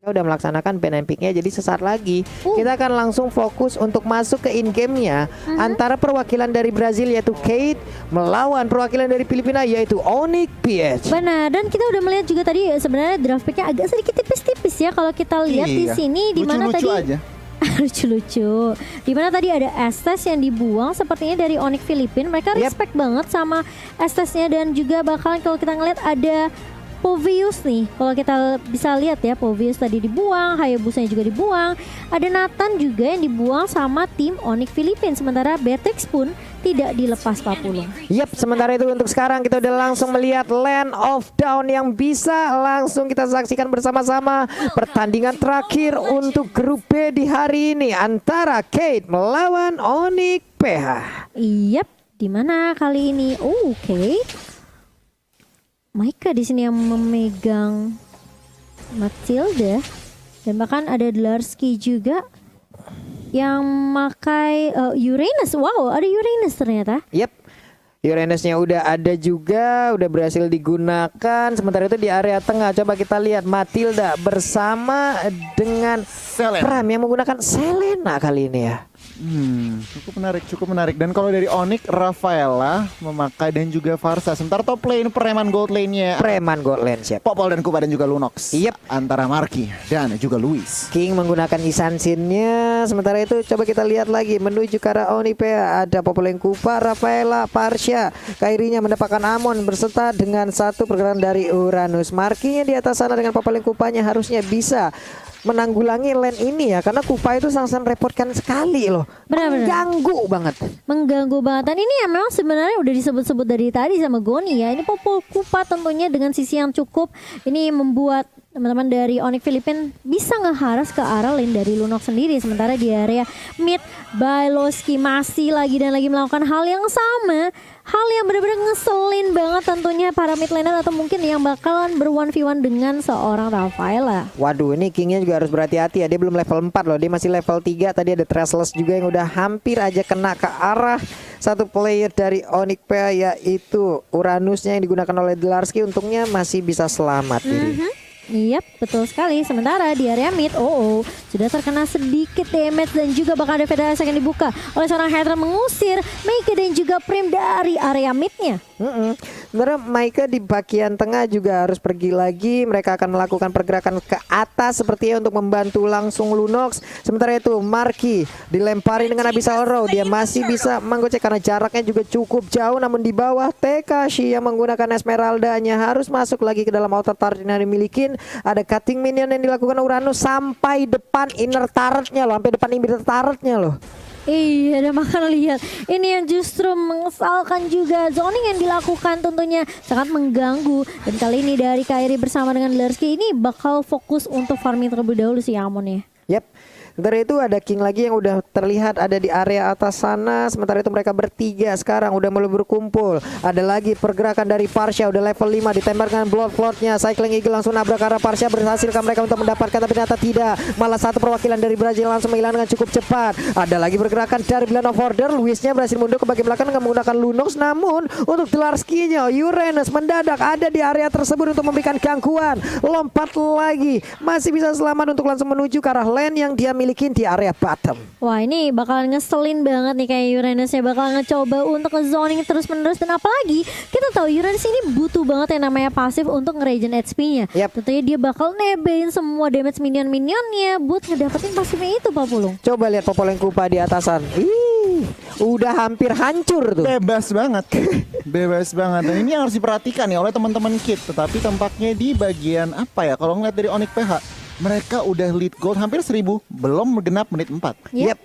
Udah melaksanakan pen and picknya, jadi sesaat lagi kita akan langsung fokus untuk masuk ke in game-nya antara perwakilan dari Brazil yaitu Kate melawan perwakilan dari Filipina yaitu Onyx PH. Benar, dan kita udah melihat juga tadi sebenarnya draft picknya agak sedikit tipis-tipis ya kalau kita lihat di sini, di mana tadi aja. lucu-lucu. Dimana tadi ada Estes yang dibuang sepertinya dari Onyx Filipina. Mereka respect banget sama Estesnya, dan juga bakalan kalau kita ngeliat ada Povius nih, kalau kita bisa lihat ya, Povius tadi dibuang, Hayabusanya juga dibuang, ada Nathan juga yang dibuang sama tim Onyx Filipina. Sementara Beatrix pun tidak dilepas Pak Pulung. Yap, sementara itu untuk sekarang kita udah langsung melihat Land of Dawn yang bisa langsung kita saksikan bersama-sama pertandingan terakhir untuk grup B di hari ini antara Kate melawan Onyx PH. Yap, di mana kali ini? Oke. Maika di sini yang memegang Matilda, dan bahkan ada Dlarsky juga yang memakai Uranus. Wow, ada Uranus ternyata. Yap, Uranusnya udah ada juga, udah berhasil digunakan. Sementara itu di area tengah coba kita lihat Matilda bersama dengan Pram yang menggunakan Selena kali ini ya. Cukup menarik. Dan kalau dari Onyx, Rafaela memakai dan juga Varsa. Sementara top lane Preman Gold lane-nya Preman Gold lane siap. Popol dan Kuba dan juga Lunox. Yep. Antara Marky dan juga Luis. King menggunakan Isansin-nya. Sementara itu coba kita lihat lagi menuju ke arah Onipea. Ada Popol dan Kuba, Rafaela, Parsha. Kairinya mendapatkan Amon berserta dengan satu pergerakan dari Uranus. Marky-nya di atas sana dengan Popol dan Kupanya harusnya bisa menanggulangi lane ini ya, karena Kupa itu sangat repotkan sekali loh. Mengganggu banget. Mengganggu banget. Dan ini ya memang sebenarnya udah disebut-sebut dari tadi sama Goni ya. Ini Popol Kupa tentunya dengan sisi yang cukup. Ini membuat teman-teman dari Onyx Filipina bisa ngeharas ke arah lane dari Lunox sendiri. Sementara di area mid, Bailoski masih lagi dan lagi melakukan hal yang sama. Hal yang benar-benar ngeselin banget tentunya para mid laner, atau mungkin yang bakalan ber-1v1 dengan seorang Rafaela. Waduh, ini Kingnya juga harus berhati-hati ya. Dia belum level 4 loh, dia masih level 3. Tadi ada Thrashless juga yang udah hampir aja kena ke arah satu player dari Onyx PH yaitu Uranusnya yang digunakan oleh Dlarsky. Untungnya masih bisa selamat diri. Yap, betul sekali. Sementara di area mid, sudah terkena sedikit damage, dan juga bakal ada federasi yang dibuka oleh seorang Hydra mengusir Maika dan juga Prim dari area midnya. Sebenarnya Maika di bagian tengah juga harus pergi lagi. Mereka akan melakukan pergerakan ke atas sepertinya untuk membantu langsung Lunox. Sementara itu Marky dilempari dengan Abyssal Row. Dia masih bisa menggocek karena jaraknya juga cukup jauh. Namun di bawah Tekashi yang menggunakan Esmeralda-nya harus masuk lagi ke dalam outer turret yang dimiliki. Ada cutting minion yang dilakukan Uranus sampai depan inner turret-nya loh. Sampai depan inner turret-nya loh. Iya, ada makan lihat. Ini yang justru mengesalkan juga. Zoning yang dilakukan tentunya sangat mengganggu. Dan kali ini dari Kairi bersama dengan Dlarsky ini bakal fokus untuk farming terlebih dahulu si Amon ya. Yap. Sementara itu ada King lagi yang udah terlihat ada di area atas sana. Sementara itu mereka bertiga sekarang udah mulai berkumpul. Ada lagi pergerakan dari Parsha udah level 5 ditembakkan Blood Flood-nya. Cycling Eagle langsung nabrak ke arah Parsha, berhasilkan mereka untuk mendapatkan, tapi ternyata tidak. Malah satu perwakilan dari Brazil langsung menghilangkan cukup cepat. Ada lagi pergerakan dari Blend of Order. Luisnya berhasil mundur ke bagian belakang dengan menggunakan Lunox. Namun untuk Dlarsky-nya Uranus mendadak ada di area tersebut untuk memberikan gangguan. Lompat lagi. Masih bisa selamat untuk langsung menuju ke arah lane yang dia miliki di area bottom. Wah, ini bakalan ngeselin banget nih kayak Uranusnya bakal ngecoba untuk nge-zoning terus-menerus. Dan apalagi kita tahu Uranus ini butuh banget yang namanya pasif untuk nge-regen HP-nya. Tentunya dia bakal nebein semua damage minion-minionnya buat ngedapetin pasifnya itu, Pak Pulung. Coba lihat Popol yang Kupa di atasan. Udah hampir hancur tuh. Bebas banget. Bebas banget. Dan ini yang harus diperhatikan ya oleh teman-teman Kit. Tetapi tampaknya di bagian apa ya, kalau ngeliat dari Onyx PH, mereka udah lead gold hampir 1000, belum genap menit 4. Yep.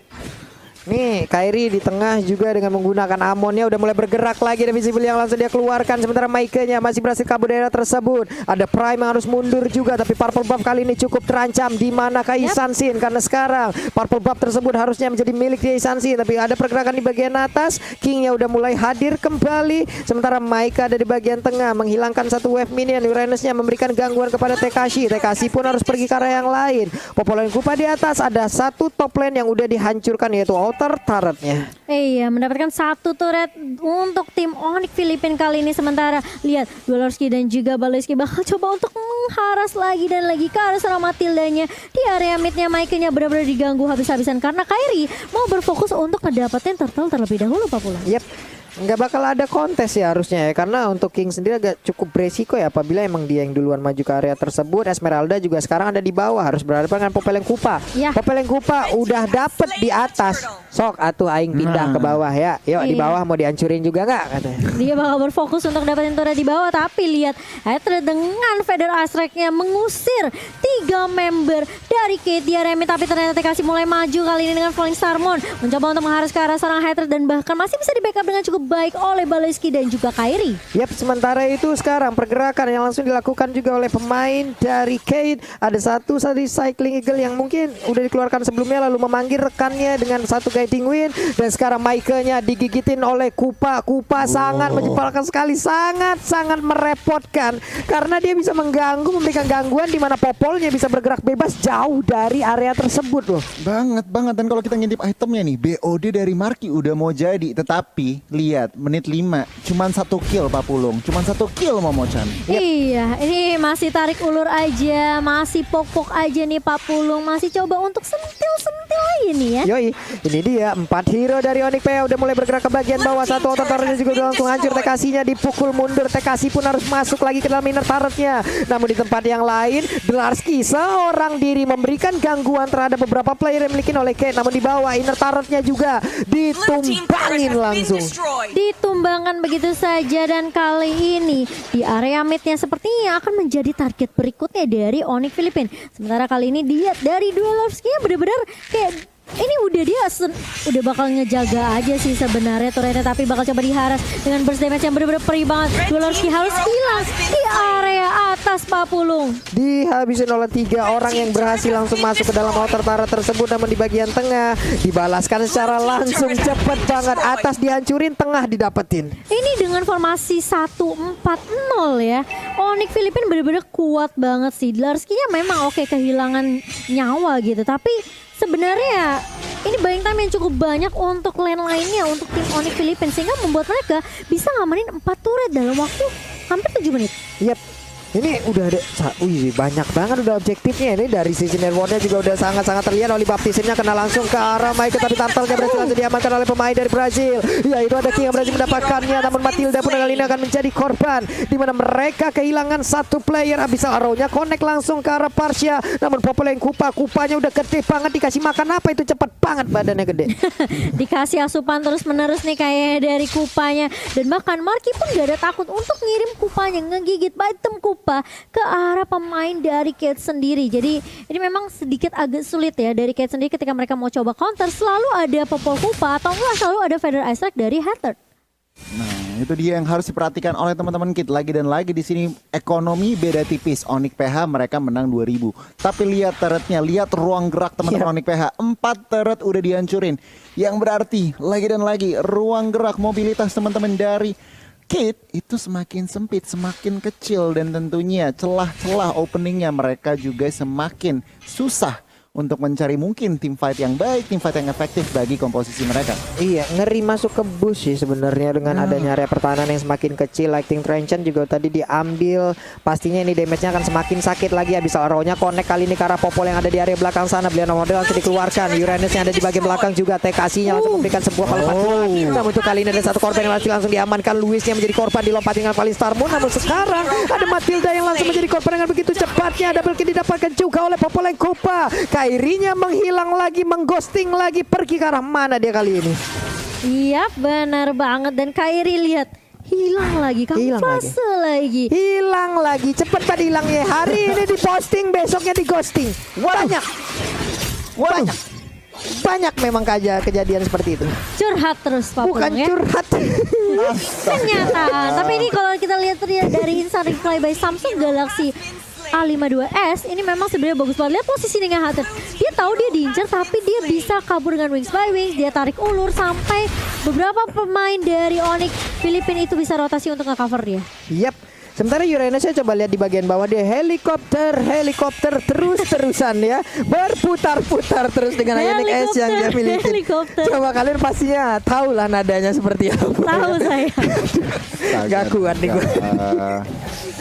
Nih Kairi di tengah juga dengan menggunakan Amonnya udah mulai bergerak lagi. Ada visible yang langsung dia keluarkan. Sementara Maika-nya masih berhasil kabur daerah tersebut. Ada Prime yang harus mundur juga, tapi Purple Buff kali ini cukup terancam. Di mana Isansin, karena sekarang Purple Buff tersebut harusnya menjadi milik dia Isansin, tapi ada pergerakan di bagian atas. King-nya udah mulai hadir kembali. Sementara Maika ada di bagian tengah menghilangkan satu wave minion. Uranus-nya memberikan gangguan kepada Tekashi. Tekashi pun harus pergi ke arah yang lain. Popol dan Kupa di atas. Ada satu top lane yang udah dihancurkan yaitu outer turretnya. Iya, mendapatkan 1 turret untuk tim Onyx Filipin kali ini. Sementara lihat Dwellerski dan juga Baleski bakal coba untuk mengharas lagi dan lagi ke arah seorang Matildanya. Di area midnya Maike-nya benar-benar diganggu habis-habisan karena Kairi mau berfokus untuk ngedapetin turtle terlebih dahulu, Pak Pula. Yep. Nggak bakal ada kontes ya harusnya ya, karena untuk King sendiri agak cukup beresiko ya apabila emang dia yang duluan maju ke area tersebut. Esmeralda juga sekarang ada di bawah, harus berhadapan dengan Popeleng Kupa. Ya. Popeleng Kupa udah dapet di atas, sok atuh aing pindah ke bawah ya. Yuk di Iya. bawah mau dihancurin juga nggak katanya. Dia bakal berfokus untuk dapetin turret di bawah, tapi lihat Hatred dengan Feather Astrek-nya mengusir 3 member dari Kate di area mid. Tapi ternyata TKC mulai maju kali ini dengan Falling Starmon, mencoba untuk mengharus ke arah seorang Hatred dan bahkan masih bisa di backup dengan cukup baik oleh Baleski dan juga Kairi. Yap, sementara itu sekarang pergerakan yang langsung dilakukan juga oleh pemain dari Kate. Ada satu Cycling Eagle yang mungkin udah dikeluarkan sebelumnya lalu memanggil rekannya dengan satu guiding wind. Dan sekarang Maike-nya digigitin oleh Kupa. Kupa sangat menyebalkan sekali, sangat merepotkan karena dia bisa mengganggu, memberikan gangguan di mana Popolnya bisa bergerak bebas jauh dari area tersebut loh. Banget. Dan kalau kita ngintip itemnya nih, BOD dari Marky udah mau jadi. Tetapi lihat menit 5 cuman 1 kill Pak Pulung, cuman 1 kill Momochan. Iya, ini masih tarik ulur aja, masih pok-pok aja nih Pak Pulung, masih coba untuk sentil-sentil aja nih ya. Yoi, ini dia 4 hero dari Onyx PH udah mulai bergerak ke bagian bawah. Satu outer turretnya juga udah langsung hancur. TKC-nya dipukul mundur. TKC pun harus masuk lagi ke dalam inner turretnya. Namun di tempat yang lain, Dwellerski seorang diri memberikan gangguan terhadap beberapa player yang dimiliki oleh Kate. Namun di bawah inner turretnya juga ditumbangin langsung. Ditumbangkan begitu saja dan kali ini di area midnya sepertinya akan menjadi target berikutnya dari Onyx Filipin. Sementara kali ini dilihat dari Dwellerski benar-benar kayak ini udah dia udah bakal ngejaga aja sih sebenarnya turretnya, tapi bakal coba diharas dengan burst damage yang benar-benar perih banget. Dwellerski harus hilang di area atas Pak Pulung. Dihabisin oleh 3 orang yang berhasil langsung masuk ke dalam outer turret tersebut. Namun di bagian tengah dibalaskan secara langsung, cepet banget. Atas dihancurin, tengah didapetin. Ini dengan formasi 1-4-0 ya. Onyx Filipin benar-benar kuat banget sih. Dwellerski-nya memang oke kehilangan nyawa gitu, tapi sebenarnya ini buying time yang cukup banyak untuk lane lainnya untuk tim Onyx Filipin sehingga membuat mereka bisa ngamanin 4 turret dalam waktu hampir 7 menit. Yap. Ini udah ada, wih banyak banget udah objektifnya. Ini dari sisi networknya juga udah sangat-sangat terlihat. Oli baptismnya kena langsung ke arah Maike, tapi Turtle-nya berhasil langsung diamankan oleh pemain dari Brazil. Ya itu ada King yang berhasil mendapatkannya. Namun Matilda pun kali ini akan menjadi korban, di mana mereka kehilangan 1 player. Abyssal Arrow-nya connect langsung ke arah Parsia. Namun Popoleng Kupanya udah gede banget, dikasih makan apa itu cepat banget badannya gede. Dikasih asupan terus-menerus nih kayak dari Kupanya. Dan bahkan Marky pun gak ada takut untuk ngirim Kupanya, ngegigit item Kupa ke arah pemain dari Kate sendiri. Jadi ini memang sedikit agak sulit ya dari Kate sendiri ketika mereka mau coba counter. Selalu ada Popol Kupa atau enggak selalu ada Feather Astrek dari Hatred. Nah, itu dia yang harus diperhatikan oleh teman-teman Kit. Lagi dan lagi di sini ekonomi beda tipis. Onyx PH mereka menang 2000. Tapi lihat turretnya, lihat ruang gerak teman-teman Onyx PH. 4 turret udah dihancurin. Yang berarti lagi dan lagi ruang gerak mobilitas teman-teman dari Kate itu semakin sempit, semakin kecil, dan tentunya celah-celah openingnya mereka juga semakin susah untuk mencari mungkin tim fight yang baik, tim fight yang efektif bagi komposisi mereka. Iya, ngeri masuk ke bush sih sebenarnya dengan adanya area pertahanan yang semakin kecil. Lightning Trenchant juga tadi diambil. Pastinya ini damage-nya akan semakin sakit lagi. Abyssal Arrow-nya connect kali ini ke arah Popol yang ada di area belakang sana. Beliau model langsung dikeluarkan. Uranus yang ada di bagian belakang juga. TKC-nya langsung memberikan sebuah kalimat. Namun untuk kali ini ada 1 korban yang langsung diamankan. Louis-nya menjadi korban, dilompat dengan Falling Starmon. Namun sekarang ada Matilda yang langsung menjadi korban dengan begitu cepatnya. Double kill didapatkan juga oleh Popoleng Kupa. Kairinya menghilang lagi, mengghosting lagi, pergi ke arah mana dia kali ini? Iya benar banget. Dan Kairi lihat hilang lagi, kamuflase lagi. Hilang lagi, cepet banget hilangnya. Hari ini diposting, besoknya dighosting. Banyak memang kejadian seperti itu. Curhat terus Pak Bukan Pulung ya. curhat. Kenyataan. Tapi ini kalau kita lihat dari instant replay by Samsung Galaxy A52s ini memang sebenarnya bagus banget. Lihat posisi dengan Hatred. Dia tahu dia diincar tapi dia bisa kabur dengan Wings by Wings. Dia tarik ulur sampai beberapa pemain dari Onyx Filipin itu bisa rotasi untuk nge-cover dia. Yap. Sementara Uranus saya coba lihat di bagian bawah dia helikopter terus-terusan ya berputar-putar terus dengan Ionic S yang dia miliki. Helikopter. Coba kalian pastinya tahu lah nadanya seperti apa. Tahu saya. Gak kuat nih gue.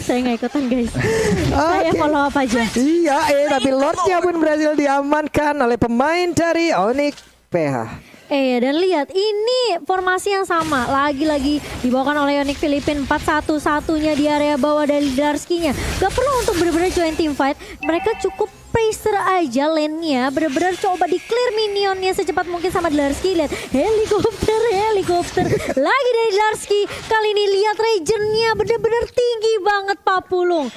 Saya nggak ikutan guys. Saya follow up aja. Iya, tapi Lordnya pun berhasil diamankan oleh pemain dari Onyx PH. Dan lihat ini formasi yang sama lagi-lagi dibawakan oleh Onyx Filipin 4-1-1-nya di area bawah dari Darski-nya. Gak perlu untuk benar-benar join team fight. Mereka cukup pressure aja lane-nya, benar-benar coba di-clear minionnya secepat mungkin sama Darski. Lihat helikopter lagi dari Darski. Kali ini lihat region-nya benar-benar tinggi banget Pak Pulung.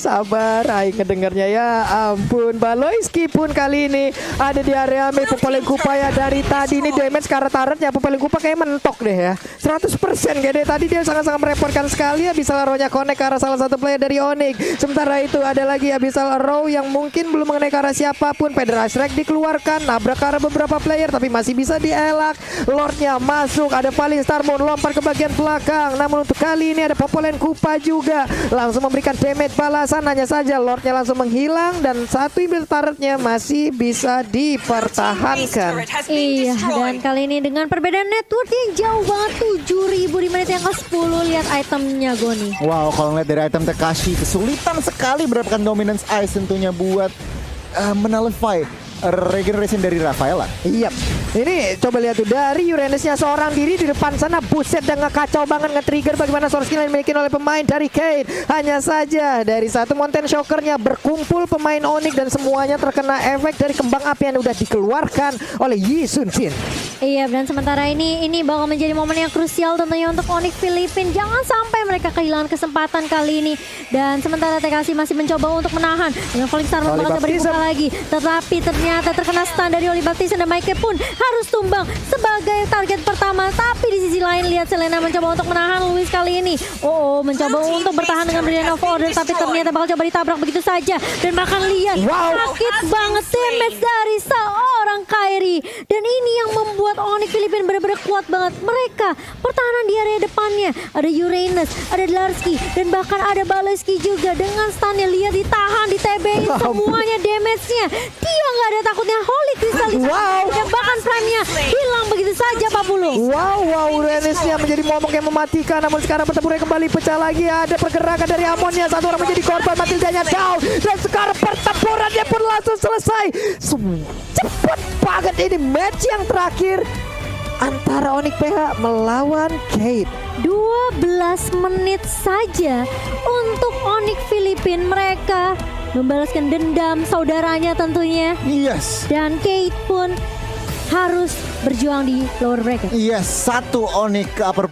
Sabar, aing ngedengarnya ya ampun. Baloiski pun kali ini ada di area mid. Paling kupaya dari tadi ini damage karena turretnya paling kupa kayak mentok deh ya. 100% kayak deh tadi dia sangat-sangat merepotkan sekali. Abyssal Arrow-nya connect ke arah salah satu player dari Onyx. Sementara itu ada lagi Abyssal Arrow yang mungkin belum mengenai ke arah siapapun. Pedra Strike dikeluarkan, nabrak ke arah beberapa player tapi masih bisa dielak. Lordnya masuk, ada Falling Star Moon lompat ke bagian belakang. Namun untuk kali ini ada Popolen Kupa juga langsung memberikan damage balasan. Hanya saja Lordnya langsung menghilang dan satu imbil turretnya masih bisa dipertahankan. Iya, dan kali ini dengan perbedaan network yang jauh banget 7.000 di menit yang ke-10. Lihat itemnya Goni. Wow, kalau ngeliat dari item Tekashi kesulitan sekali mendapatkan dominance ice tentunya buat menullify regeneration dari Rafaela. Iya, ini coba lihat tuh dari Uranusnya seorang diri di depan sana, buset dan ngekacau banget nge-trigger bagaimana source skill yang dimiliki oleh pemain dari Kate. Hanya saja dari satu Mountain Shockernya berkumpul pemain Onyx dan semuanya terkena efek dari kembang api yang udah dikeluarkan oleh Yi Sun Shin. Iya, dan sementara ini bakal menjadi momen yang krusial tentunya untuk Onyx Filipin. Jangan sampai mereka kehilangan kesempatan kali ini. Dan sementara TKC masih mencoba untuk menahan dengan Falling Star Moon bakal coba dibuka lagi. Tetapi ternyata terkena stun dari Oli Baptiste dan Mike pun harus tumbang sebagai target pertama. Tapi di sisi lain lihat Selena mencoba untuk menahan Luis kali ini. Mencoba untuk bertahan dengan Brilliant of Order tapi ternyata bakal coba ditabrak begitu saja. Dan bahkan lihat sakit banget damage dari seorang Kairi. Dan ini yang membuat Onyx Filipin benar-benar kuat banget. Mereka pertahanan di area depannya ada Uranus, ada Darski dan bahkan ada Baleski juga dengan stunnya. Lihat ditahan, ditebein semuanya damage-nya. Dia nggak ada takutnya. Holy Crystal dan bahkan prime-nya hilang begitu saja Pak Pulung. Wow, Uranusnya menjadi momok yang mematikan. Namun sekarang pertempuran kembali pecah lagi. Ada pergerakan dari Amonnya. Satu orang menjadi korban, Matildanya down. Dan sekarang pertempurannya pun langsung selesai. Cepat banget ini match yang terakhir antara Onyx PH melawan Kate. 12 menit saja untuk Onyx Filipin. Mereka membalaskan dendam saudaranya tentunya. Yes. Dan Kate pun harus berjuang di lower bracket. Yes, satu Onyx ke upper